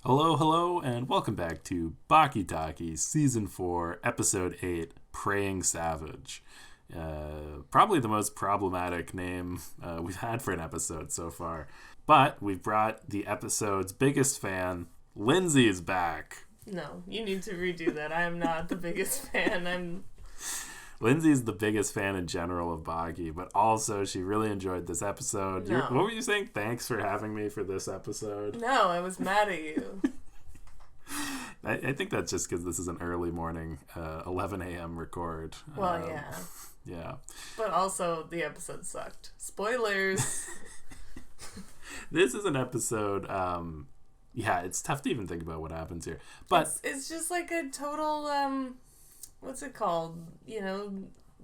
Hello, hello, and welcome back to Baki Talkie, Season 4, Episode 8, Praying Savage. Probably the most problematic name we've had for an episode so far. But we've brought the episode's biggest fan. Lindsay is back. No, you need to redo that. I am not the biggest fan. Lindsay's the biggest fan in general of Baki, but also she really enjoyed this episode. No. What were you saying? Thanks for having me for this episode. No, I was mad at you. I think that's just because this is an early morning, 11 a.m. record. Well, yeah. Yeah. But also, the episode sucked. Spoilers. This is an episode, it's tough to even think about what happens here. But it's just like a total, what's it called?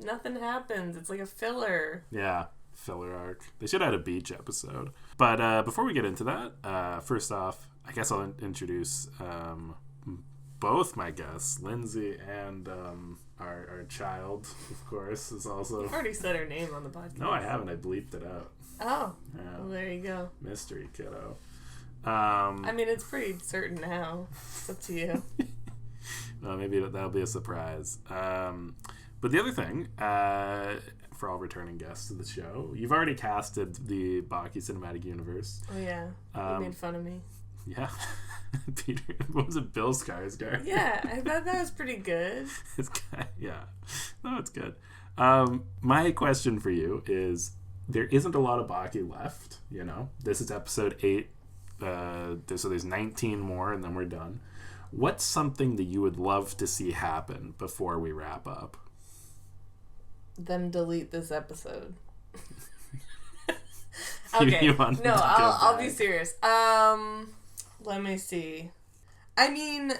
Nothing happens. It's like a filler. Yeah, filler arc. They should have had a beach episode. But before we get into that, first off, I guess I'll introduce both my guests, Lindsay and our child, of course, is also... You've already said her name on the podcast. No, I haven't. I bleeped it out. Oh, yeah. Well, there you go. Mystery kiddo. I mean, it's pretty certain now. It's up to you. Well, maybe that'll be a surprise. But the other thing, for all returning guests to the show, you've already casted the Baki Cinematic Universe. Oh, yeah. You made fun of me. Yeah. Peter, what was it? Bill Skarsgård? Yeah, I thought that was pretty good. Yeah. No, it's good. My question for you is, there isn't a lot of Baki left, This is episode 8. So there's 19 more, and then we're done. What's something that you would love to see happen before we wrap up? Them delete this episode. Okay. No, I'll be serious. Let me see. I mean,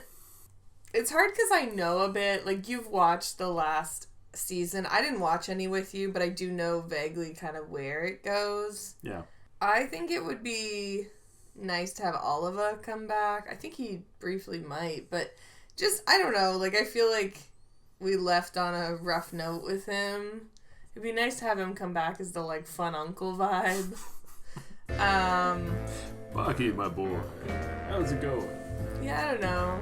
it's hard because I know a bit. Like, you've watched the last season. I didn't watch any with you, but I do know vaguely kind of where it goes. Yeah. I think it would be nice to have Oliva come back. I think he briefly might, but just, I don't know. Like, I feel like we left on a rough note with him. It'd be nice to have him come back as the, like, fun uncle vibe. Baki, my boy, how's it going? Yeah, I don't know.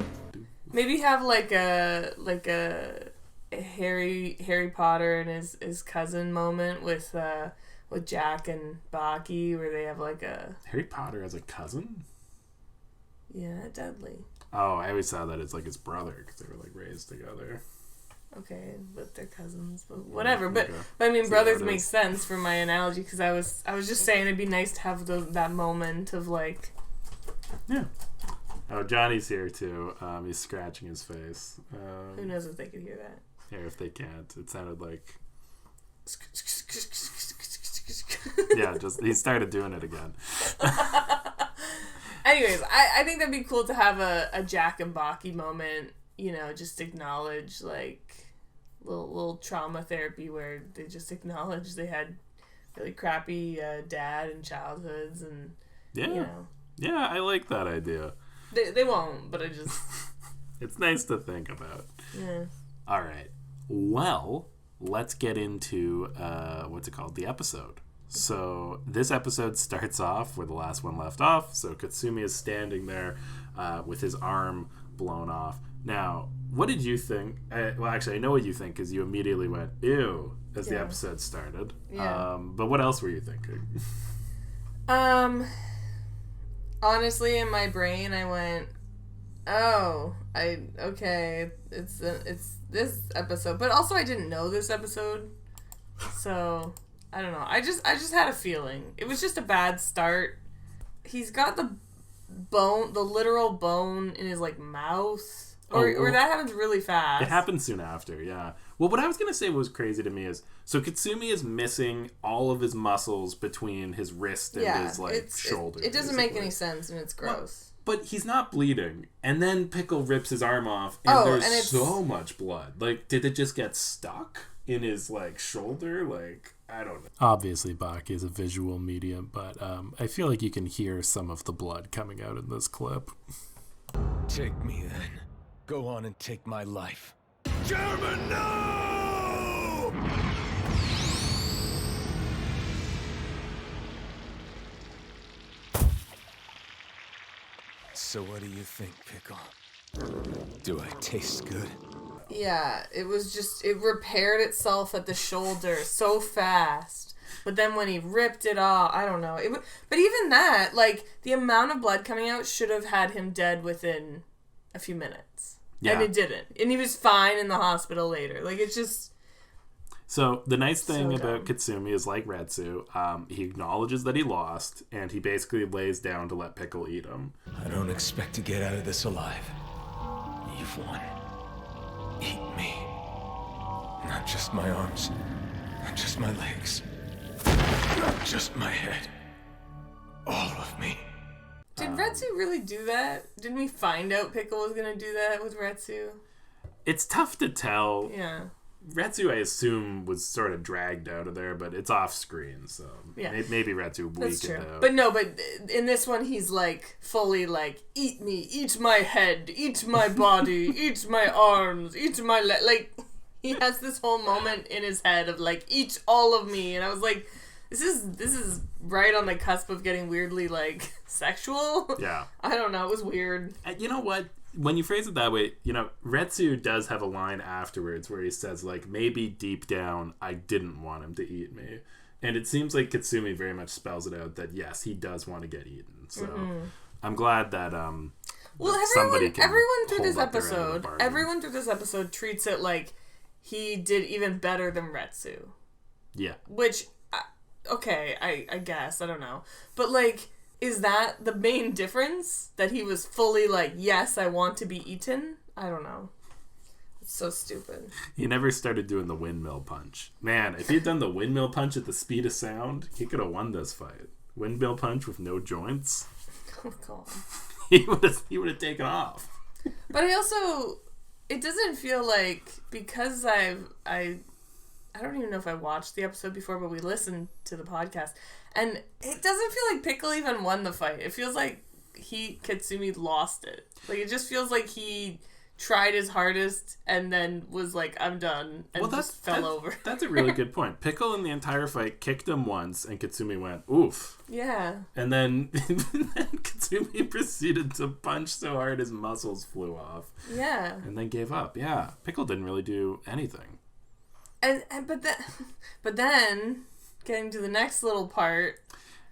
Maybe have like a Harry Potter and his cousin moment with Jack and Baki, where they have like a... Harry Potter has a cousin? Yeah, Dudley. Oh, I always saw that as like his brother because they were like raised together. Okay, but they're cousins, but whatever. Okay. But I mean, brothers make sense for my analogy because I was just saying it'd be nice to have that moment of like. Yeah. Oh, Johnny's here too. He's scratching his face. Who knows if they could hear that? Yeah, if they can't, it sounded like. Yeah, just he started doing it again. Anyways, I think that'd be cool to have a Jack and Baki moment. Just acknowledge like little trauma therapy where they just acknowledge they had really crappy dad and childhoods and yeah, I like that idea. They won't, but I just it's nice to think about. Yeah. All right. Well, let's get into the episode. So this episode starts off where the last one left off. So Katsumi is standing there with his arm blown off. Now, what did you think? Well, actually, I know what you think because you immediately went, ew, as the episode started. Yeah. But what else were you thinking? Honestly, in my brain, I went, okay, it's this episode. But also, I didn't know this episode. So, I don't know. I just had a feeling. It was just a bad start. He's got the literal bone in his, like, mouth. Or that happens really fast. It happens soon after, yeah. Well, what I was going to say was crazy to me is, so Katsumi is missing all of his muscles between his wrist and his, shoulder. It doesn't make any sense, and it's gross. Well, but he's not bleeding. And then Pickle rips his arm off, and there's so much blood. Like, did it just get stuck in his, like, shoulder? Like, I don't know. Obviously, Baki is a visual medium, but I feel like you can hear some of the blood coming out in this clip. Take me, then. Go on and take my life. German, no! So what do you think, Pickle? Do I taste good? Yeah, it repaired itself at the shoulder so fast. But then when he ripped it off, I don't know. But even that, like, the amount of blood coming out should have had him dead within a few minutes. Yeah. And it didn't. And he was fine in the hospital later. Like, it's just... So, the nice thing about Katsumi is, like Retsu, he acknowledges that he lost, and he basically lays down to let Pickle eat him. I don't expect to get out of this alive. You've won. Eat me. Not just my arms. Not just my legs. Not just my head. All of me. Did Retsu really do that? Didn't we find out Pickle was going to do that with Retsu? It's tough to tell. Yeah. Retsu, I assume, was sort of dragged out of there, but it's off screen, so yeah. Maybe Retsu weakened out. But no, but in this one, he's like fully like, eat me, eat my head, eat my body, eat my arms, eat my like. He has this whole moment in his head of like, eat all of me, and I was like, this is right on the cusp of getting weirdly like sexual. Yeah. I don't know. It was weird. You know what? When you phrase it that way, you know, Retsu does have a line afterwards where he says, like, maybe deep down I didn't want him to eat me. And it seems like Katsumi very much spells it out that, yes, he does want to get eaten. So I'm glad that everyone through this episode treats it like he did even better than Retsu. Yeah. Which, okay, I guess. I don't know. But, like... Is that the main difference? That he was fully like, yes, I want to be eaten? I don't know. It's so stupid. He never started doing the windmill punch. Man, if he had done the windmill punch at the speed of sound, he could have won this fight. Windmill punch with no joints. Oh, God. He would have taken off. But I also... It doesn't feel like... Because I don't even know if I watched the episode before, but we listened to the podcast... And it doesn't feel like Pickle even won the fight. It feels like Katsumi lost it. Like, it just feels like he tried his hardest and then was like, I'm done, and just fell over. That's a really good point. Pickle in the entire fight kicked him once, and Katsumi went, oof. Yeah. And then Katsumi proceeded to punch so hard his muscles flew off. Yeah. And then gave up. Yeah. Pickle didn't really do anything. But then... Getting to the next little part.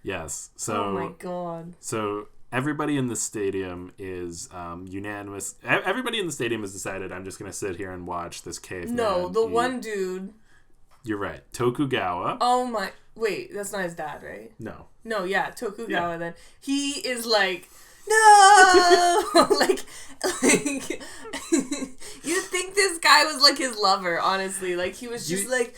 Yes. So. Oh my God. So everybody in the stadium is unanimous. Everybody in the stadium has decided, I'm just going to sit here and watch this caveman. No, the one dude. You're right. Tokugawa. Oh my. Wait, that's not his dad, right? No. No, yeah, Tokugawa then. He is like, no! like you think this guy was like his lover, honestly. Like, he was just like...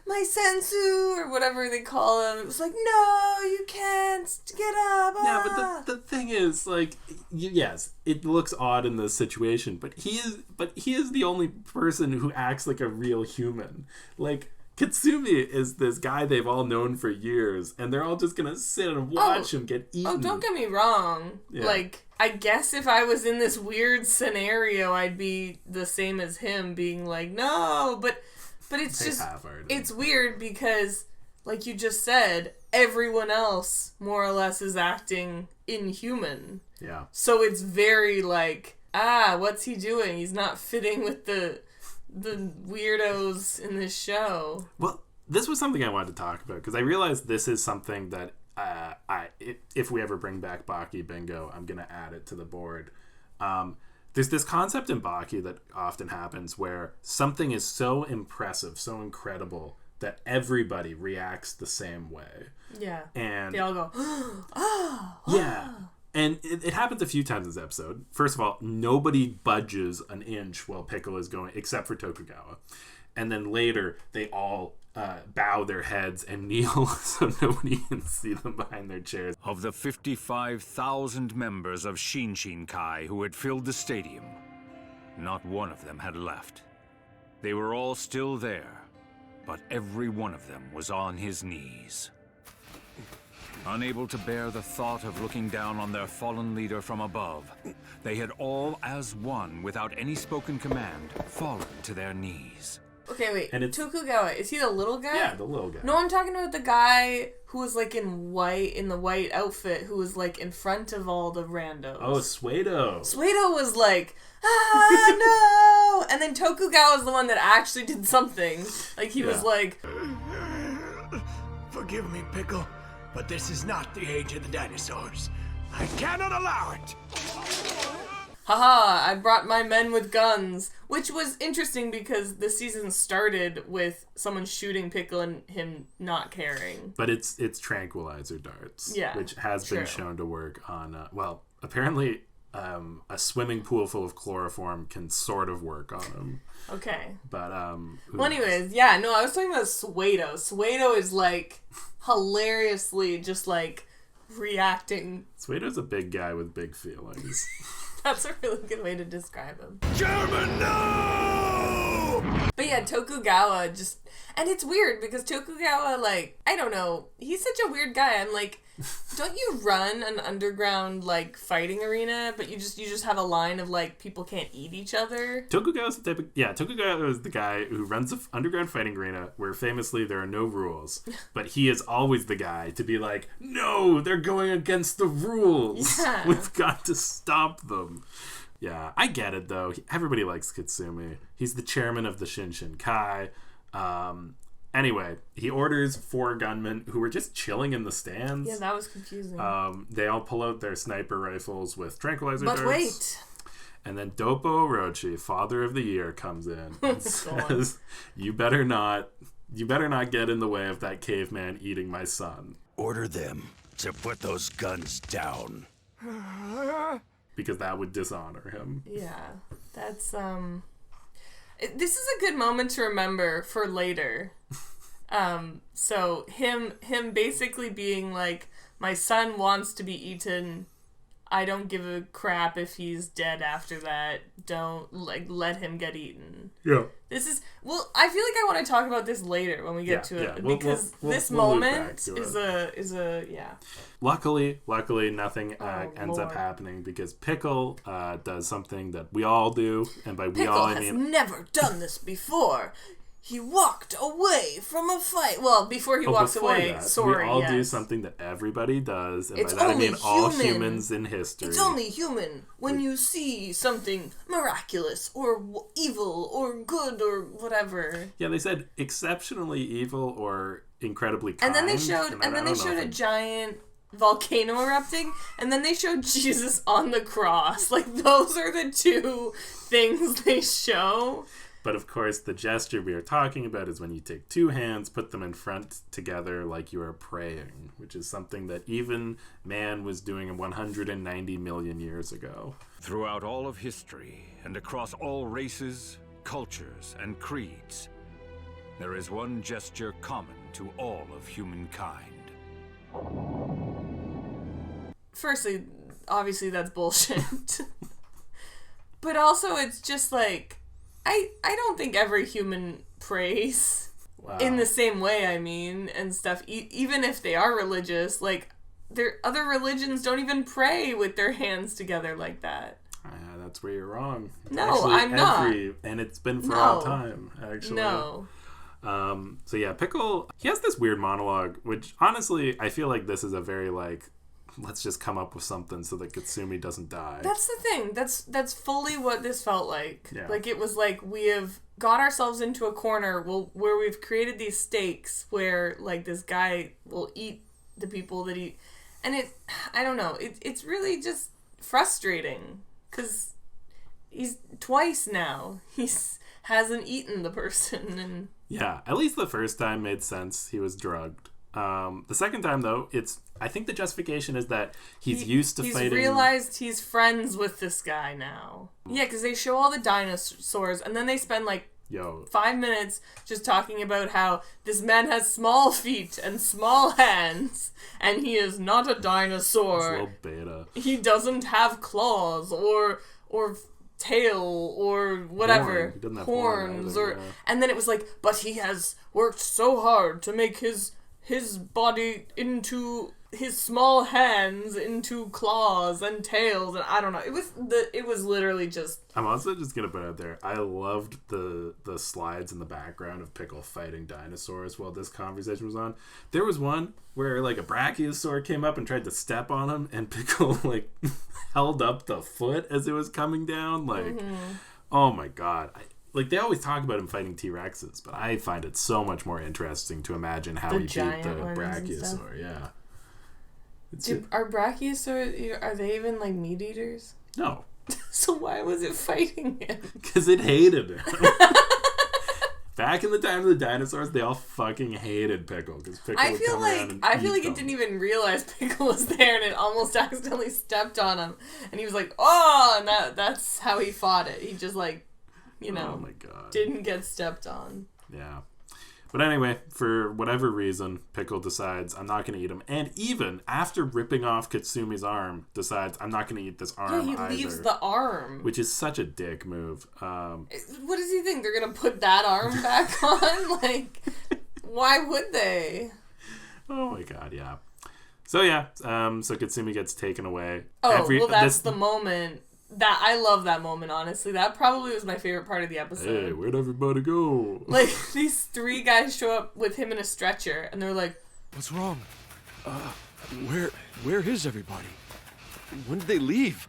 my sensu, or whatever they call him. It was like, no, you can't, get up. Yeah, but the thing is, like, yes, it looks odd in this situation, but he is the only person who acts like a real human. Like, Katsumi is this guy they've all known for years, and they're all just gonna sit and watch him get eaten. Oh, don't get me wrong. Yeah. Like, I guess if I was in this weird scenario, I'd be the same as him, being like, no, but it's just, it's weird because, like you just said, everyone else more or less is acting inhuman. Yeah. So it's very like, what's he doing? He's not fitting with the weirdos in this show. Well, this was something I wanted to talk about because I realized this is something that if we ever bring back Baki Bingo, I'm going to add it to the board. There's this concept in Baki that often happens where something is so impressive, so incredible, that everybody reacts the same way. Yeah. And they all go, yeah. And it happens a few times in this episode. First of all, nobody budges an inch while Pickle is going, except for Tokugawa. And then later, they all bow their heads and kneel so nobody can see them behind their chairs. Of the 55,000 members of Shinshinkai who had filled the stadium, not one of them had left. They were all still there, but every one of them was on his knees. Unable to bear the thought of looking down on their fallen leader from above, they had all as one, without any spoken command, fallen to their knees. Okay, wait. And it's Tokugawa, is he the little guy? yeah, the little guy. No, I'm talking about the guy who was like in the white outfit, who was like in front of all the randos. Oh, Suedo. Suedo was like, no! And then Tokugawa was the one that actually did something. Like, he was like... Forgive me, Pickle, but this is not the age of the dinosaurs. I cannot allow it! Haha, I brought my men with guns. Which was interesting because the season started with someone shooting Pickle and him not caring. But it's tranquilizer darts. Yeah, which has been shown to work on, apparently a swimming pool full of chloroform can sort of work on him. Okay. But, well, anyways, yeah, no, I was talking about Suedo. Suedo is, like, hilariously just, like, reacting. Suedo's a big guy with big feelings. That's a really good way to describe him. German, no! But yeah, Tokugawa just... And it's weird because Tokugawa, like, I don't know, he's such a weird guy. I'm like, don't you run an underground, like, fighting arena, but you just have a line of, like, people can't eat each other? Tokugawa's the type of... Yeah, Tokugawa is the guy who runs an underground fighting arena where famously there are no rules. But he is always the guy to be like, no, they're going against the rules. Yeah. We've got to stop them. Yeah, I get it, though. Everybody likes Kitsumi. He's the chairman of the Shinshin Kai. Anyway, he orders 4 gunmen who were just chilling in the stands. Yeah, that was confusing. They all pull out their sniper rifles with tranquilizer but darts. wait. And then Doppo Orochi, Father of the Year, comes in and says, you better not get in the way of that caveman eating my son. Order them to put those guns down. Because that would dishonor him. Yeah, that's, this is a good moment to remember for later. So him basically being like, my son wants to be eaten. I don't give a crap if he's dead after that. Don't, like, let him get eaten. Yeah. This is, well, I feel like I want to talk about this later when we get to it. Because this we'll moment is a, yeah. Luckily, nothing ends up happening because Pickle does something that we all do. And by we all, I mean... Pickle has never done this before. He walked away from a fight. Well, before he walks away, we all do something that everybody does, and it's by that I mean human. all humans in history. It's only human when you see something miraculous or evil or good or whatever. Yeah, they said exceptionally evil or incredibly kind. And then they showed a giant volcano erupting, and then they showed Jesus on the cross. Like, those are the 2 things they show. But of course, the gesture we are talking about is when you take 2 hands, put them in front together like you are praying, which is something that even man was doing 190 million years ago. Throughout all of history, and across all races, cultures, and creeds, there is one gesture common to all of humankind. Firstly, obviously that's bullshit. But also, it's just like... I don't think every human prays in the same way, I mean, and stuff. Even if they are religious, like, other religions don't even pray with their hands together like that. That's where you're wrong. It's no, I'm not. And it's been for all time, actually. No. So yeah, Pickle, he has this weird monologue, which honestly, I feel like this is a very, like, let's just come up with something so that Kitsumi doesn't die. That's the thing. That's fully what this felt like. Yeah. Like, it was like we have got ourselves into a corner where we've created these stakes where, like, this guy will eat the people that he... And I don't know. It's really just frustrating because he's twice now. Hasn't eaten the person. And yeah, at least the first time made sense. He was drugged. The second time, though, I think the justification is that he's used to fighting... He's realized he's friends with this guy now. Yeah, because they show all the dinosaurs, and then they spend, like, 5 minutes just talking about how this man has small feet and small hands, and he is not a dinosaur. Little beta. He doesn't have claws or tail or whatever. Horns or... Yeah. And then it was like, but he has worked so hard to make his body into his small hands into claws and tails, and I don't know. It was literally just. I'm also just gonna put out there, I loved the slides in the background of Pickle fighting dinosaurs while this conversation was on. There was one where like a brachiosaur came up and tried to step on him, and Pickle like held up the foot as it was coming down. Like, oh my god. Like, they always talk about him fighting T-Rexes, but I find it so much more interesting to imagine how he beat the brachiosaur. Yeah. Are brachiosaurs, are they even, like, meat eaters? No. So why was it fighting him? Because it hated him. Back in the time of the dinosaurs, they all fucking hated Pickle. Because Pickle would come around and I feel eat like them. it didn't even realize Pickle was there, and it almost accidentally stepped on him. And he was like, oh, and that's how he fought it. He just, like, you know, oh my God. Didn't get stepped on. Yeah. But anyway, for whatever reason, Pickle decides, I'm not going to eat him. And even after ripping off Katsumi's arm, decides, I'm not going to eat this arm Yeah, he leaves the arm. Which is such a dick move. What does he think? They're going to put that arm back on? Like, why would they? Oh my God, yeah. So yeah, so Katsumi gets taken away. Oh, that's the moment. That I love that moment, honestly. That probably was my favorite part of the episode. Hey, where'd everybody go? Like, these 3 guys show up with him in a stretcher, and they're like, what's wrong? Where is everybody? When did they leave?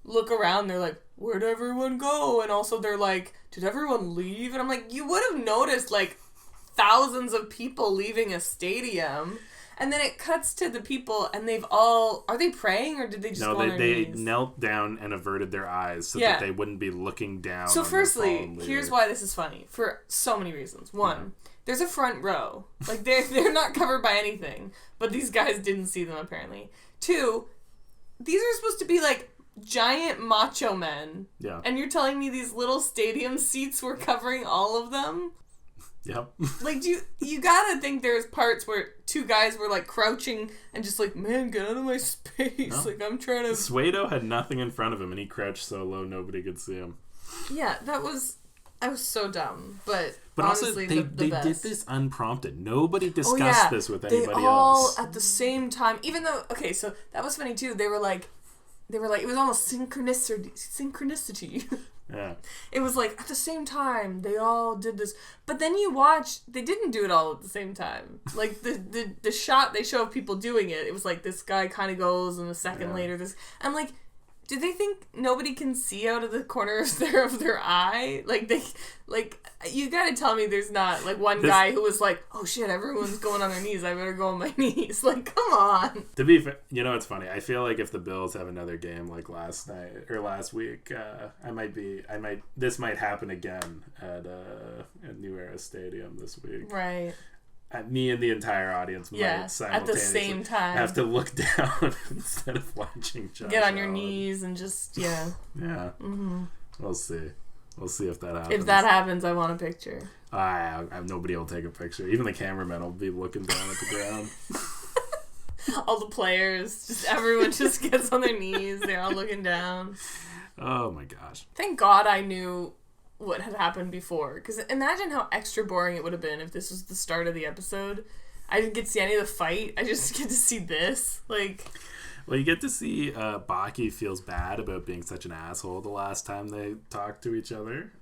Look around, they're like, where'd everyone go? And also they're like, did everyone leave? And I'm like, you would have noticed, like, thousands of people leaving a stadium. And then it cuts to the people, and they've all... Are they praying, or did they just go on their knees? No, they knelt down and averted their eyes so that they wouldn't be looking down. So firstly, here's why this is funny. For so many reasons. One, there's a front row. Like, they're not covered by anything. But these guys didn't see them, apparently. 2, these are supposed to be, like, giant macho men. Yeah. And you're telling me these little stadium seats were covering all of them? Yep. Like, you gotta think there's parts where 2 guys were, like, crouching and just like, man, get out of my space. No. Like, I'm trying to... Suedo had nothing in front of him, and he crouched so low nobody could see him. Yeah, I was so dumb. But honestly, also, they did this unprompted. Nobody discussed this with anybody they all, else. At the same time, even though... Okay, so that was funny, too. They were like, it was almost synchronicity. Yeah. It was like, at the same time, they all did this. But then you watch, they didn't do it all at the same time. Like, the shot they show of people doing it, it was like, this guy kind of goes, and a second later, this... I'm like, do they think nobody can see out of the corners of their eye? Like, you gotta tell me there's not, like, one guy who was like, oh shit, everyone's going on their knees, I better go on my knees. Like, come on. To be fair, you know, it's funny. I feel like if the Bills have another game like last night, or last week, this might happen again at New Era Stadium this week. Right. Me and the entire audience might simultaneously at the same time have to look down instead of watching Josh Get on your Allen. knees and just, yeah. Yeah. Mm-hmm. We'll see. We'll see if that happens. If that happens, I want a picture. Nobody will take a picture. Even the cameraman will be looking down at the ground. All the players, everyone just gets on their knees. They're all looking down. Oh my gosh. Thank God I knew what had happened before, because imagine how extra boring it would have been if this was the start of the episode. I didn't get to see any of the fight. I just get to see this. Like, well, you get to see Baki feels bad about being such an asshole the last time they talked to each other.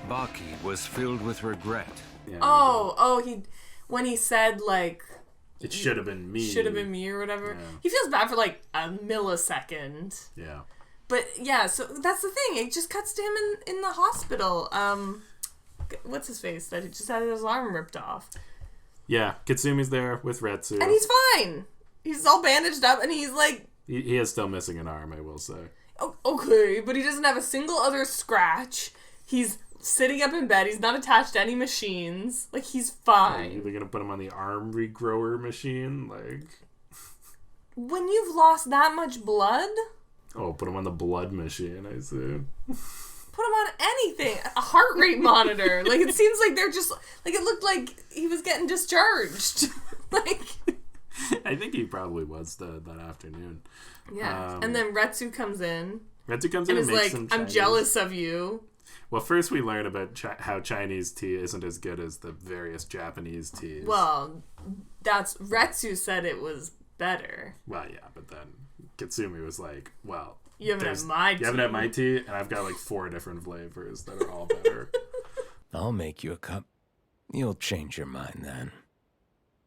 Baki was filled with regret. Yeah, when he said, like, it should have been me or whatever. Yeah. He feels bad for like a millisecond. Yeah. But yeah, so that's the thing. It just cuts to him in the hospital. What's his face? That he just had his arm ripped off. Yeah, Katsumi's there with Retsu. And he's fine. He's all bandaged up, and he's like... He is still missing an arm, I will say. Okay, but he doesn't have a single other scratch. He's sitting up in bed. He's not attached to any machines. Like, he's fine. Are they gonna put him on the arm regrower machine? Like... When you've lost that much blood... Oh, put him on the blood machine, I see. Put him on anything. A heart rate monitor. Like, it seems like they're just... Like, it looked like he was getting discharged. Like... I think he probably was that afternoon. Yeah. And then Retsu comes in. And is like, I'm jealous of you. Well, first we learn about how Chinese tea isn't as good as the various Japanese teas. Well, Retsu said it was better. Well, yeah, but then Katsumi was like, well, You haven't had my tea. You haven't had my tea, and I've got like 4 different flavors that are all better. I'll make you a cup. You'll change your mind then.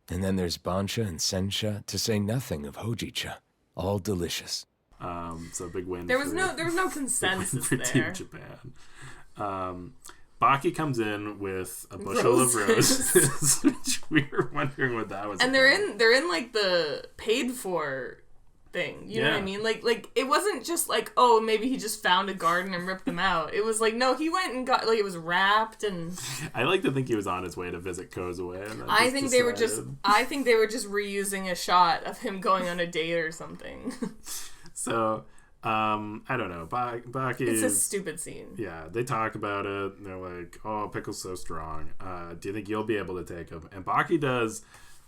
And then there's Bansha and Sensha, to say nothing of Hojicha. All delicious. So big win. There was no consensus for there. Team Japan. Baki comes in with a bushel of roses, which we were wondering what that was. And about. they're in like the paid for thing. You know what I mean? Like it wasn't just like, oh, maybe he just found a garden and ripped them out. It was like, no, he went and got, like, it was wrapped. And I like to think he was on his way to visit Kozue. And I think they were just reusing a shot of him going on a date or something. So I don't know. Baki It's a stupid scene. Yeah, they talk about it. And they're like, "Oh, Pickle's so strong. Do you think you'll be able to take him?" And Baki does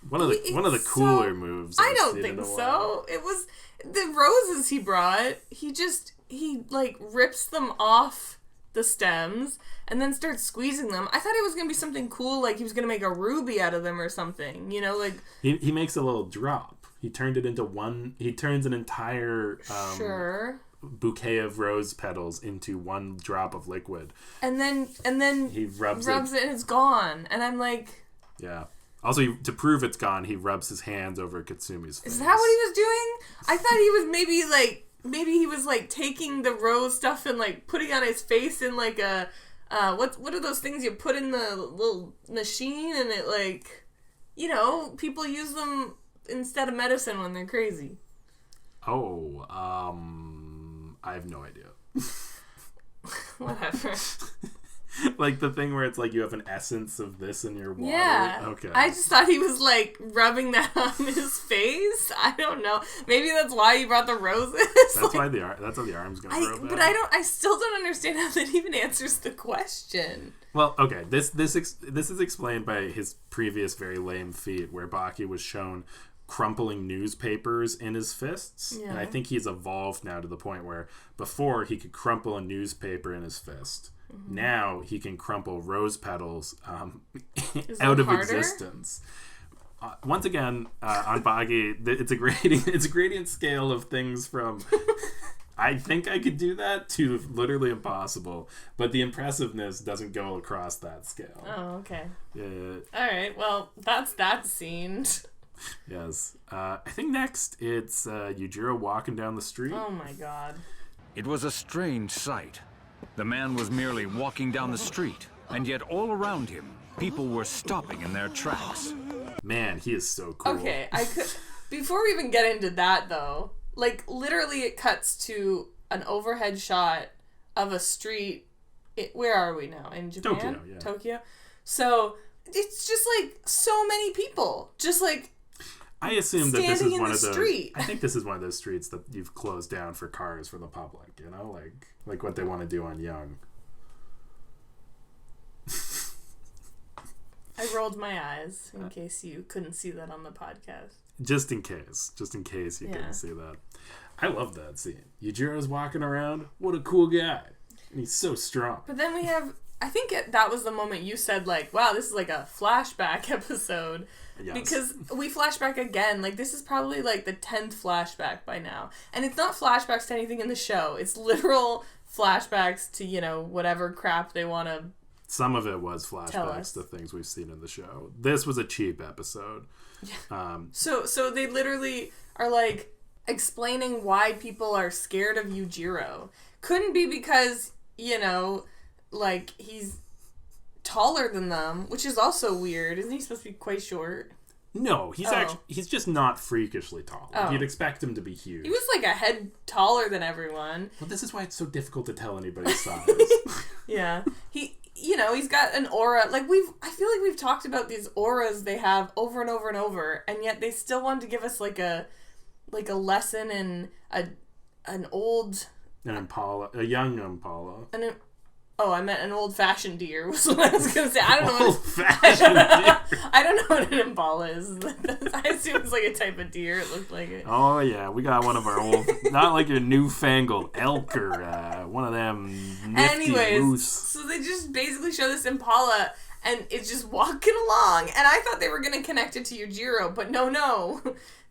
one of the cooler moves. I don't think so. It was the roses he brought. He like rips them off the stems and then starts squeezing them. I thought it was gonna be something cool, like he was gonna make a ruby out of them or something. You know, like he makes a little drop. He turned it into one. He turns an entire bouquet of rose petals into one drop of liquid, and then he rubs it and it's gone. And I'm like, yeah. Also, to prove it's gone, he rubs his hands over Katsumi's face. Is that what he was doing? I thought he was maybe he was like taking the rose stuff and like putting on his face in like a what are those things you put in the little machine and it like, you know, people use them instead of medicine when they're crazy. Oh, I have no idea. Whatever. Like the thing where it's like you have an essence of this in your water. Yeah. Okay. I just thought he was like rubbing that on his face. I don't know. Maybe that's why he brought the roses. That's why that's how the arm's gonna grow back. But I still don't understand how that even answers the question. Well, okay. This is explained by his previous very lame feat where Baki was shown crumpling newspapers in his fists. Yeah. And I think he's evolved now to the point where before he could crumple a newspaper in his fist. Mm-hmm. Now he can crumple rose petals out of existence. Once again, on Bagi, it's a gradient scale of things from I think I could do that to literally impossible. But the impressiveness doesn't go across that scale. Oh, okay. Yeah. All right. Well, that's that scene. Yes. I think next it's Yujiro walking down the street. Oh my god. It was a strange sight. The man was merely walking down the street, and yet all around him, people were stopping in their tracks. Man, he is so cool. Okay, before we even get into that though, like literally it cuts to an overhead shot of a street. Where are we now? In Japan? Tokyo, yeah. Tokyo. So it's just like so many people, just like I assume that this is one of those. Street. I think this is one of those streets that you've closed down for cars for the public. You know, like what they want to do on Young. I rolled my eyes in case you couldn't see that on the podcast. Just in case you couldn't see that. I love that scene. Yujiro's walking around. What a cool guy. And he's so strong. But then we have, I think that was the moment you said like, wow, this is like a flashback episode. Yes. Because we flashback again. Like, this is probably like the 10th flashback by now. And it's not flashbacks to anything in the show. It's literal flashbacks to, you know, whatever crap they want to. Some of it was flashbacks to things we've seen in the show. This was a cheap episode. Yeah. So they literally are like explaining why people are scared of Yujiro. Couldn't be because, you know, like he's taller than them, which is also weird. Isn't he supposed to be quite short? No, he's just not freakishly tall. Oh. You'd expect him to be huge. He was like a head taller than everyone. Well, this is why it's so difficult to tell anybody's size. Yeah. He's got an aura. Like I feel like we've talked about these auras they have over and over and over, and yet they still wanted to give us like a lesson in an young Impala. I meant an old-fashioned deer was what I was going to say. I don't know old-fashioned deer. I don't know what an Impala is. I assume it's like a type of deer. It looked like it. Oh, yeah. We got one of our old, not like your newfangled elk or one of them nifty moose. So they just basically show this Impala, and it's just walking along. And I thought they were going to connect it to Yujiro, but no.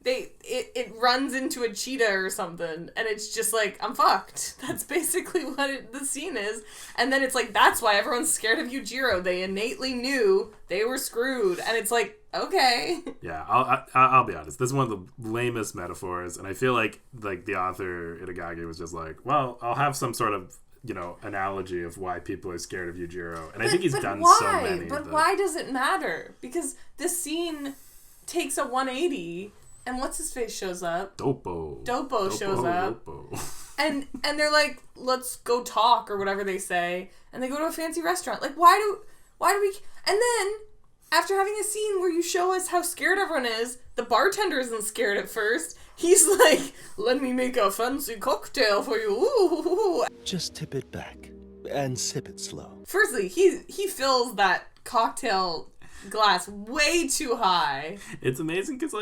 It runs into a cheetah or something, and it's just like, I'm fucked. That's basically what the scene is. And then it's like, that's why everyone's scared of Yujiro. They innately knew they were screwed, and it's like, okay. Yeah, I'll be honest. This is one of the lamest metaphors, and I feel like the author Itagaki was just like, well, I'll have some sort of analogy of why people are scared of Yujiro, and I think he's done why? so many. But why does it matter? Because this scene takes a 180. And what's his face shows up? Doppo shows up. And they're like, let's go talk or whatever they say. And they go to a fancy restaurant. Like, why do we... And then, after having a scene where you show us how scared everyone is, the bartender isn't scared at first. He's like, let me make a fancy cocktail for you. Ooh. Just tip it back and sip it slow. Firstly, he fills that cocktail glass way too high. It's amazing because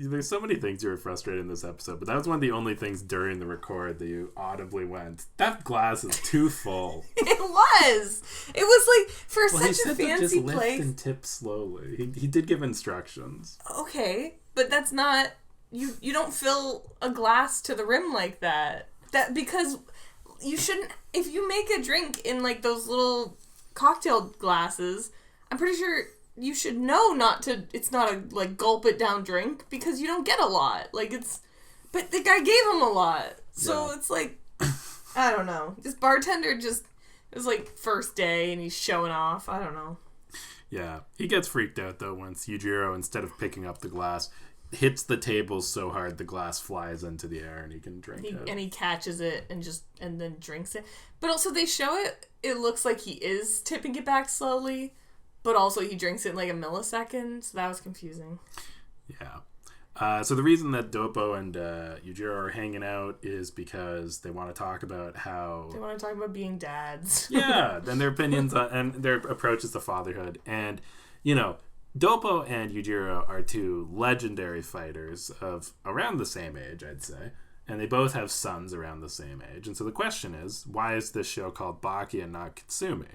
there's so many things you were frustrated in this episode, but that was one of the only things during the record that you audibly went, that glass is too full. It was like for He such a said to fancy just lift place and tip slowly. He did give instructions. Okay, but that's not you don't fill a glass to the rim like that. That because you shouldn't. If you make a drink in like those little cocktail glasses, I'm pretty sure you should know not to. It's not a like gulp it down drink because you don't get a lot. Like it's, but the guy gave him a lot, so it's like I don't know. This bartender just it was like first day and he's showing off. I don't know. Yeah, he gets freaked out though once Yujiro, instead of picking up the glass, hits the table so hard the glass flies into the air and he can drink it. And he catches it and then drinks it. But also they show it. It looks like he is tipping it back slowly. But also he drinks it in like a millisecond, so that was confusing. Yeah. So the reason that Doppo and Yujiro are hanging out is because they want to talk about how... They want to talk about being dads. Yeah, and their opinions on, and their approaches to fatherhood. And, Doppo and Yujiro are two legendary fighters of around the same age, I'd say. And they both have sons around the same age. And so the question is, why is this show called Baki and not Kitsumi?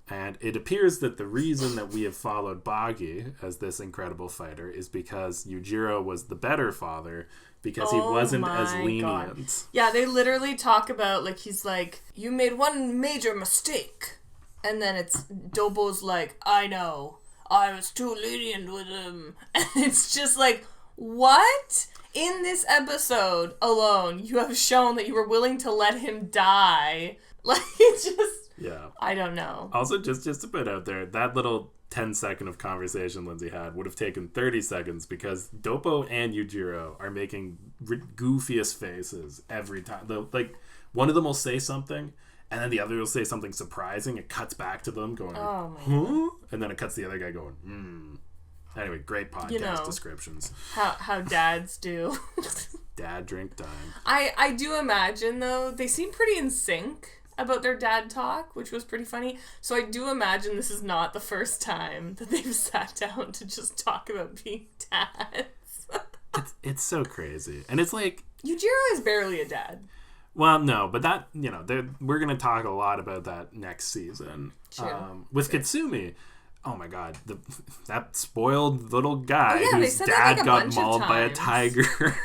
And it appears that the reason that we have followed Bagi as this incredible fighter is because Yujiro was the better father because he wasn't as lenient. God. Yeah, they literally talk about, like, he's like, you made one major mistake. And then it's, Doppo's like, I know, I was too lenient with him. And it's just like, what? In this episode alone, you have shown that you were willing to let him die. Like, it's just... Yeah. I don't know. Also, just to put out there, that little 10-second of conversation Lindsay had would have taken 30 seconds because Doppo and Yujiro are making goofiest faces every time. Like, one of them will say something, and then the other will say something surprising. It cuts back to them going, huh? And then it cuts the other guy going, Anyway, great podcast descriptions. How dads do. Dad drink time. I do imagine, though, they seem pretty in sync about their dad talk, which was pretty funny. So I do imagine this is not the first time that they've sat down to just talk about being dads. It's so crazy. And it's like... Yujiro is barely a dad. Well, no, but that, we're going to talk a lot about that next season. True. With Kitsumi, oh my god, that spoiled little guy whose like dad got mauled by a tiger.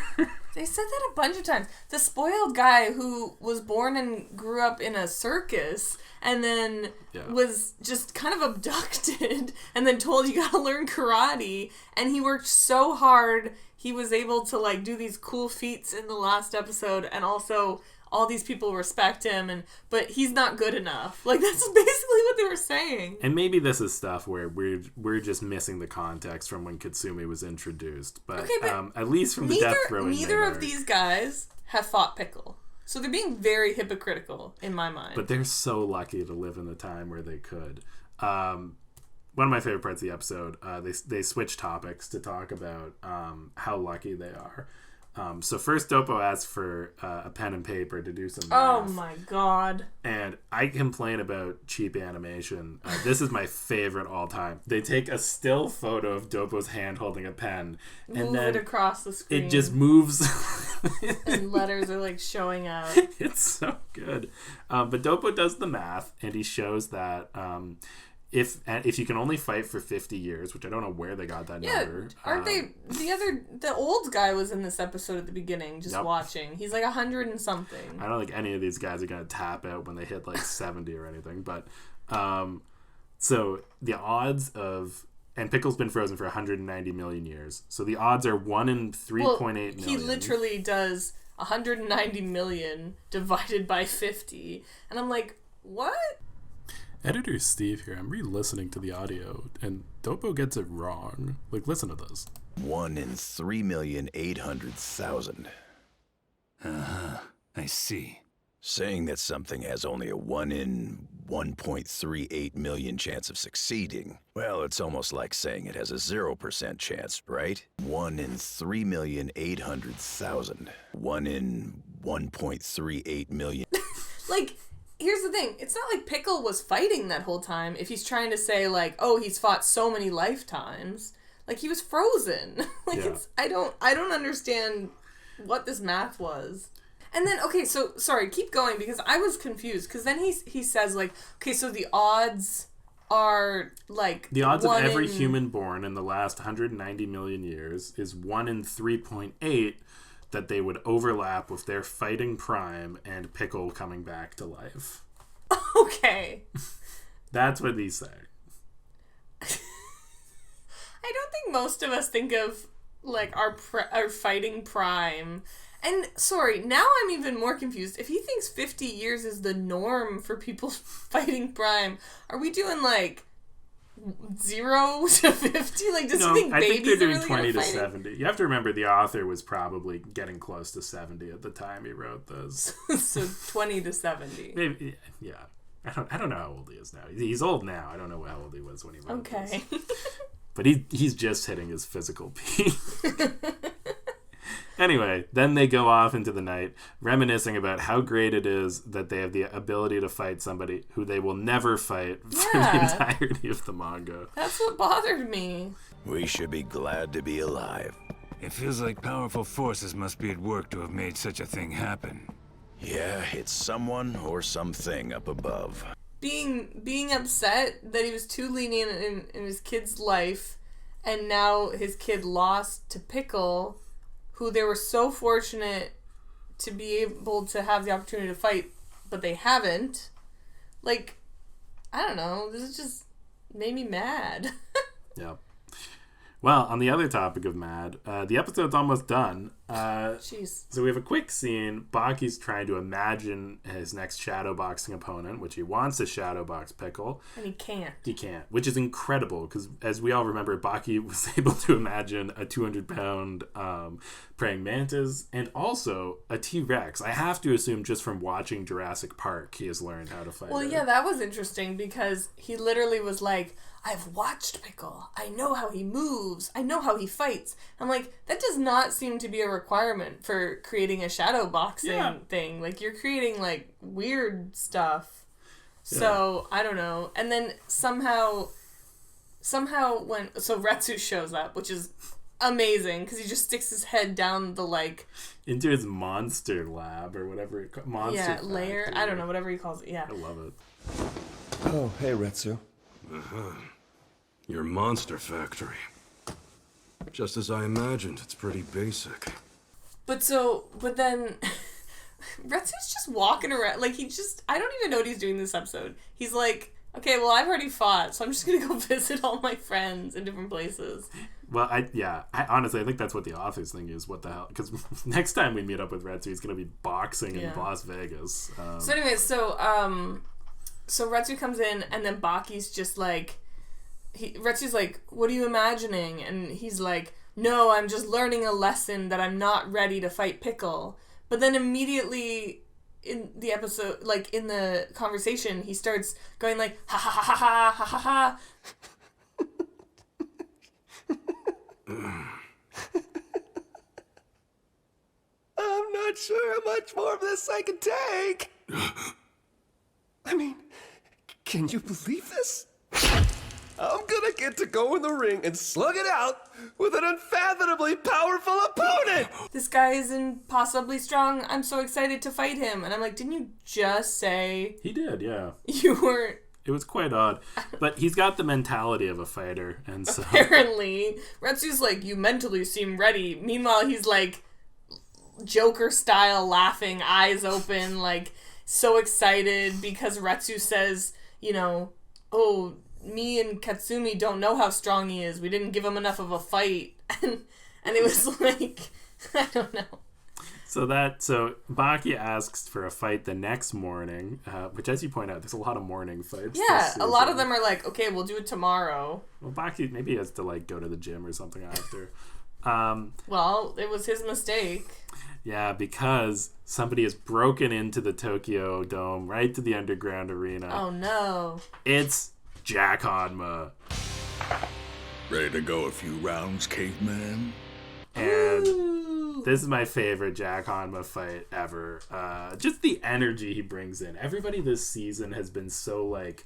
They said that a bunch of times. The spoiled guy who was born and grew up in a circus and then was just kind of abducted and then told you gotta learn karate, and he worked so hard he was able to like do these cool feats in the last episode, and also all these people respect him, but he's not good enough. Like, that's basically what they were saying. And maybe this is stuff where we're just missing the context from when Kitsumi was introduced. But, at least from the death throwing, neither of these guys have fought Pickle. So they're being very hypocritical, in my mind. But they're so lucky to live in the time where they could. One of my favorite parts of the episode, they switch topics to talk about how lucky they are. So first Doppo asks for a pen and paper to do some math. Oh my god. And I complain about cheap animation. This is my favorite all time. They take a still photo of Doppo's hand holding a pen. And then it across the screen. It just moves. And letters are like showing out. It's so good. But Doppo does the math and he shows that if you can only fight for 50 years, which I don't know where they got that number. Aren't they the old guy was in this episode at the beginning just watching. He's like 100 and something. I don't think any of these guys are going to tap out when they hit like 70 or anything, but so the odds of, and Pickle's been frozen for 190 million years. So the odds are 1 in 3.8 million. He literally does 190 million divided by 50. And I'm like, what? Editor Steve here. I'm re-listening to the audio, and Doppo gets it wrong. Like, listen to this. 1 in 3,800,000. I see. Saying that something has only a 1 in 1.38 million chance of succeeding, well, it's almost like saying it has a 0% chance, right? 1 in 3,800,000. 1 in 1.38 million. Like, here's the thing. It's not like Pickle was fighting that whole time if he's trying to say, like, oh, he's fought so many lifetimes. Like, he was frozen. It's I don't understand what this math was. And then, okay, so, sorry, keep going, because I was confused, because then he says, like, okay, so the odds are, like... The odds of every human born in the last 190 million years is 1 in 3.8 that they would overlap with their fighting prime and Pickle coming back to life. Okay. That's what these say. I don't think most of us think of, like, our fighting prime... And, sorry, now I'm even more confused. If he thinks 50 years is the norm for people fighting prime, are we doing, like, 0 to 50? Like, does he think babies I think they're doing really 20 to 70. You have to remember the author was probably getting close to 70 at the time he wrote this. So 20 to 70. Maybe, yeah. I don't know how old he is now. He's old now. I don't know how old he was when he wrote this. Okay. But he's just hitting his physical peak. Anyway, then they go off into the night, reminiscing about how great it is that they have the ability to fight somebody who they will never fight for the entirety of the manga. That's what bothered me. We should be glad to be alive. It feels like powerful forces must be at work to have made such a thing happen. Yeah, it's someone or something up above. Being upset that he was too lenient in his kid's life, and now his kid lost to Pickle, who they were so fortunate to be able to have the opportunity to fight, but they haven't. Like, I don't know. This is just made me mad. Yeah. Well, on the other topic of mad, the episode's almost done. Jeez. So we have a quick scene. Baki's trying to imagine his next shadowboxing opponent, which he wants to shadowbox Pickle. And he can't. He can't, which is incredible, because as we all remember, Baki was able to imagine a 200-pound praying mantis and also a T-Rex. I have to assume just from watching Jurassic Park, he has learned how to fight Well, it. yeah, that was interesting, because he literally was like, I've watched Pickle. I know how he moves. I know how he fights. I'm like, that does not seem to be a requirement for creating a shadow boxing thing. Like, you're creating, like, weird stuff. So, I don't know. And then somehow so Retsu shows up, which is amazing, because he just sticks his head down the, like... into his monster lab, or whatever it calls it. Monster factory. Lair. I don't know, whatever he calls it, yeah. I love it. Oh, hey, Retsu. Your monster factory. Just as I imagined, it's pretty basic. But then Retsu's just walking around, like, I don't even know what he's doing this episode. He's like, okay, well, I've already fought, so I'm just gonna go visit all my friends in different places. Well, I honestly, I think that's what the author's thing is. What the hell? Because next time we meet up with Retsu, he's gonna be boxing in Las Vegas. So anyway, so Retsu comes in, and then Baki's just like, Retsu's like, what are you imagining? And he's like, no, I'm just learning a lesson that I'm not ready to fight Pickle. But then immediately in the episode, like in the conversation, he starts going like, ha ha ha ha ha ha ha. I'm not sure how much more of this I can take. I mean, can you believe this? I'm gonna get to go in the ring and slug it out with an unfathomably powerful opponent! This guy is impossibly strong. I'm so excited to fight him. And I'm like, didn't you just say... He did, yeah. You were It was quite odd. But he's got the mentality of a fighter, and so... Apparently. Retsu's like, you mentally seem ready. Meanwhile, he's like, Joker-style laughing, eyes open, like, so excited because Retsu says, you know, oh, me and Katsumi don't know how strong he is. We didn't give him enough of a fight. And it was like, I don't know. So Baki asks for a fight the next morning, which, as you point out, there's a lot of morning fights. Yeah, a lot of them are like, okay, we'll do it tomorrow. Well, Baki maybe has to like go to the gym or something after. Well, it was his mistake. Yeah, because somebody has broken into the Tokyo Dome, right to the underground arena. Oh no! It's Jack Hanma. Ready to go a few rounds, caveman? And Ooh. This is my favorite Jack Hanma fight ever. Just the energy he brings in. Everybody this season has been so like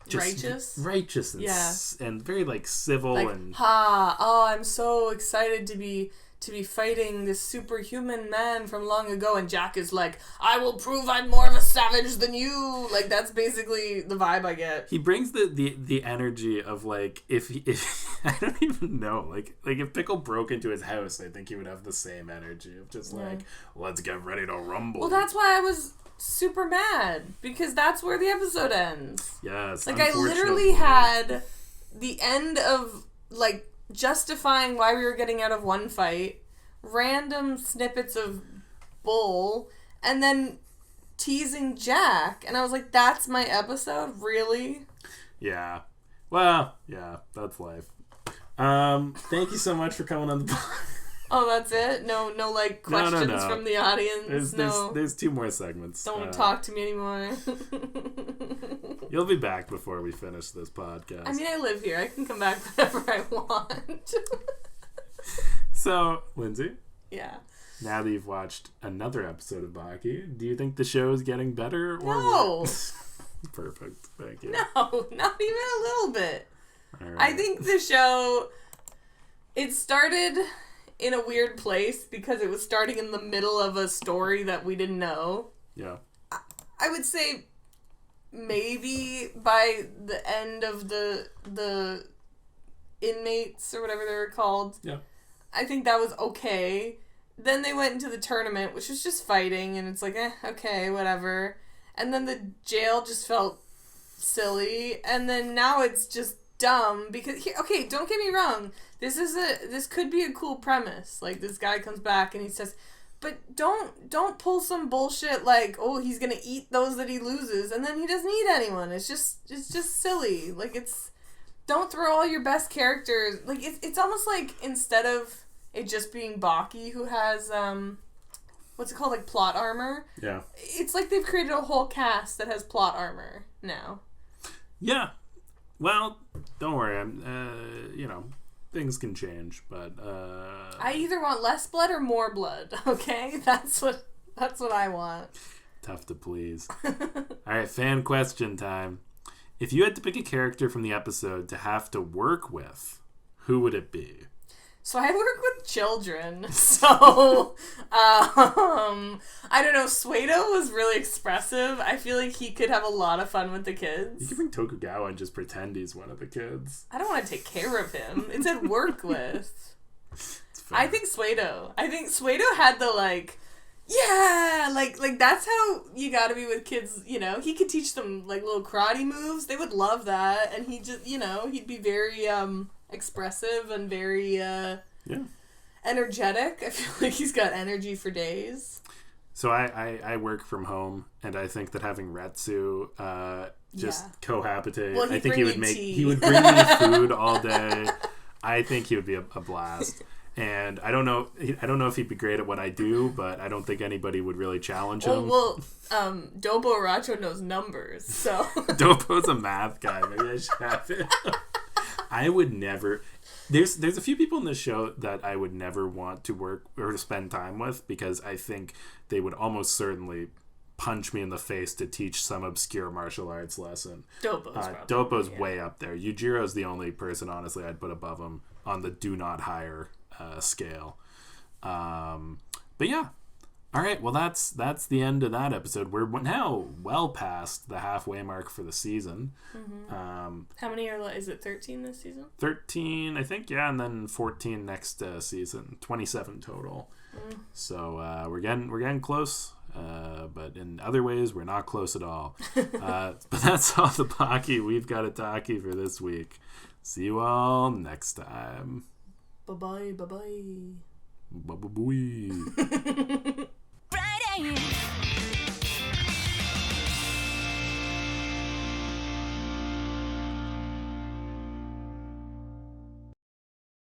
just righteous and very like civil like, and I'm so excited to be fighting this superhuman man from long ago, and Jack is like, I will prove I'm more of a savage than you. Like, that's basically the vibe I get. He brings the energy of like if I don't even know, like if Pickle broke into his house, I think he would have the same energy of just like, let's get ready to rumble. Well, that's why I was super mad, because that's where the episode ends. Yes. Like, I literally had the end of like justifying why we were getting out of one fight, random snippets of Bull, and then teasing Jack, and I was like, that's my episode? Really? Yeah. Well, yeah, that's life. Thank you so much for coming on the podcast. Oh, that's it? No like questions No. from the audience? There's two more segments. Don't want to talk to me anymore. You'll be back before we finish this podcast. I mean, I live here. I can come back whenever I want. So, Lindsay? Yeah. Now that you've watched another episode of Baki, do you think the show is getting better or No. worse? Perfect. Thank you. No, not even a little bit. All right. I think the show, it started in a weird place because it was starting in the middle of a story that we didn't know. Yeah. I would say maybe by the end of the inmates or whatever they were called. Yeah. I think that was okay. Then they went into the tournament, which was just fighting, and it's like, okay, whatever. And then the jail just felt silly, and then now it's just dumb because okay, don't get me wrong. This could be a cool premise. Like, this guy comes back and he says, but don't pull some bullshit like, oh, he's gonna eat those that he loses, and then he doesn't eat anyone. It's just silly. Like, don't throw all your best characters. Like, it's almost like instead of it just being Baki who has what's it called, like plot armor. Yeah. It's like they've created a whole cast that has plot armor now. Yeah. Well, don't worry. Things can change, but I either want less blood or more blood. Okay, that's what I want. Tough to please. All right, fan question time. If you had to pick a character from the episode to have to work with, who would it be? So I work with children, so I don't know. Suedo was really expressive. I feel like he could have a lot of fun with the kids. You could bring Tokugawa and just pretend he's one of the kids. I don't want to take care of him. It said work with. I think Suedo had the like, yeah, like that's how you gotta be with kids, you know. He could teach them like little karate moves. They would love that, and he just, he'd be very expressive and very energetic. I feel like he's got energy for days. So I work from home, and I think that having Retsu cohabitate, well, I think he would bring me food all day. I think he would be a blast. And I don't know if he'd be great at what I do, but I don't think anybody would really challenge him. Well, Doppo Aracho knows numbers, so Doppo's a math guy. Maybe I should have it. I would never. There's a few people in this show that I would never want to work or to spend time with, because I think they would almost certainly punch me in the face to teach some obscure martial arts lesson. Doppo's way up there. Yujiro's the only person, honestly, I'd put above him on the do not hire scale. But yeah, All right, well, that's the end of that episode. We're now well past the halfway mark for the season. How many is it 13 this season? 13, I think, yeah, and then 14 next season. 27 total. So we're getting close, but in other ways, we're not close at all. But that's all the Pocky we've got at Talkie for this week. See you all next time. Bye-bye, bye-bye. Bye-bye. Friday.